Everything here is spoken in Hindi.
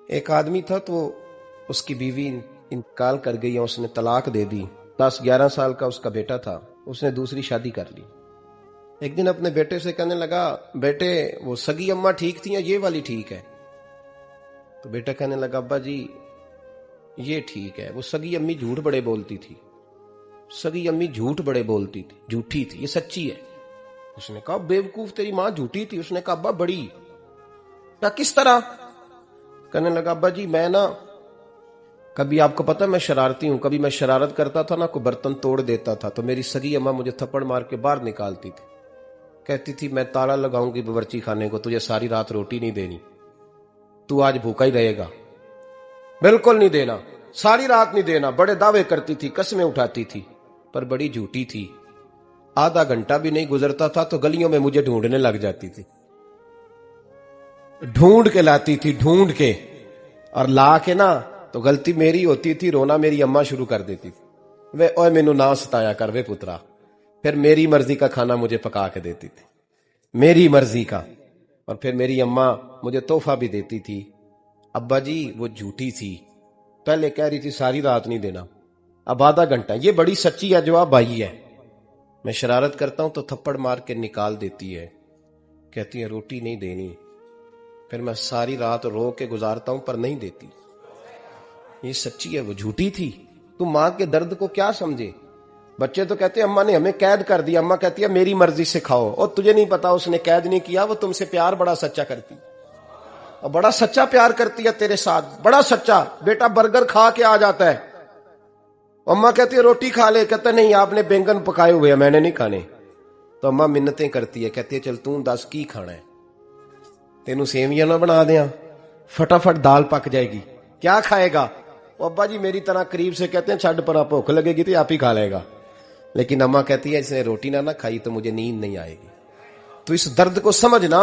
एक आदमी था तो उसकी बीवी इंतकाल कर गई और उसने तलाक दे दी। 10-11 साल का उसका बेटा था, उसने दूसरी शादी कर ली। एक दिन अपने बेटे से कहने लगा, बेटे वो सगी अम्मा ठीक थी या ये वाली ठीक है? तो बेटा कहने लगा, अब्बा जी ये ठीक है, वो सगी अम्मी झूठ बड़े बोलती थी, सगी अम्मी झूठ बड़े बोलती थी, झूठी थी, ये सच्ची है। उसने कहा, बेवकूफ तेरी मां झूठी थी? उसने कहा, अब्बा बड़ी। क्या, किस तरह? कहने लगा, अब्बा जी मैं ना, कभी आपको पता मैं शरारती हूं, कभी मैं शरारत करता था ना, कोई बर्तन तोड़ देता था तो मेरी सगी अम्मा मुझे थप्पड़ मार के बाहर निकालती थी। कहती थी, मैं ताला लगाऊंगी बावर्ची खाने को, तुझे सारी रात रोटी नहीं देनी, तू आज भूखा ही रहेगा। बिल्कुल नहीं देना, सारी रात नहीं देना। बड़े दावे करती थी, कस्में उठाती थी, पर बड़ी झूठी थी। आधा घंटा भी नहीं गुजरता था तो गलियों में मुझे ढूंढने लग जाती थी, ढूंढ के लाती थी, ढूंढ के, और ला के ना तो गलती मेरी होती थी, रोना मेरी अम्मा शुरू कर देती थी। वे ओए मैनू ना सताया कर वे पुत्रा। फिर मेरी मर्जी का खाना मुझे पका के देती थी, मेरी मर्जी का। और फिर मेरी अम्मा मुझे तोहफा भी देती थी। अब्बा जी वो झूठी थी, पहले कह रही थी सारी रात नहीं देना, अब आधा घंटा। ये बड़ी सच्ची है, जवाब भाई है। मैं शरारत करता हूं तो थप्पड़ मार के निकाल देती है, कहती है रोटी नहीं देनी। फिर मैं सारी रात रो के गुजारता हूं पर नहीं देती। ये सच्ची है, वो झूठी थी। तुम मां के दर्द को क्या समझे? बच्चे तो कहते हैं अम्मा ने हमें कैद कर दिया, अम्मा कहती है मेरी मर्जी से खाओ। और तुझे नहीं पता उसने कैद नहीं किया, वो तुमसे प्यार बड़ा सच्चा करती, और बड़ा सच्चा प्यार करती है तेरे साथ, बड़ा सच्चा। बेटा बर्गर खा के आ जाता है, अम्मा कहती है रोटी खा ले, कहता नहीं आपने बैंगन पकाए हुए हैं मैंने नहीं खाने। तो अम्मा मिन्नतें करती है, कहती है चल तू दस की खाना है, तेनू सेवियां ना बना दिया, फटाफट दाल पक जाएगी, क्या खाएगा? अब्बा जी मेरी तरह करीब से कहते हैं छड़ पर, भूख लगेगी तो आप ही खा लेगा। लेकिन अम्मा कहती है इसने रोटी ना खाई तो मुझे नींद नहीं आएगी। तो इस दर्द को समझना।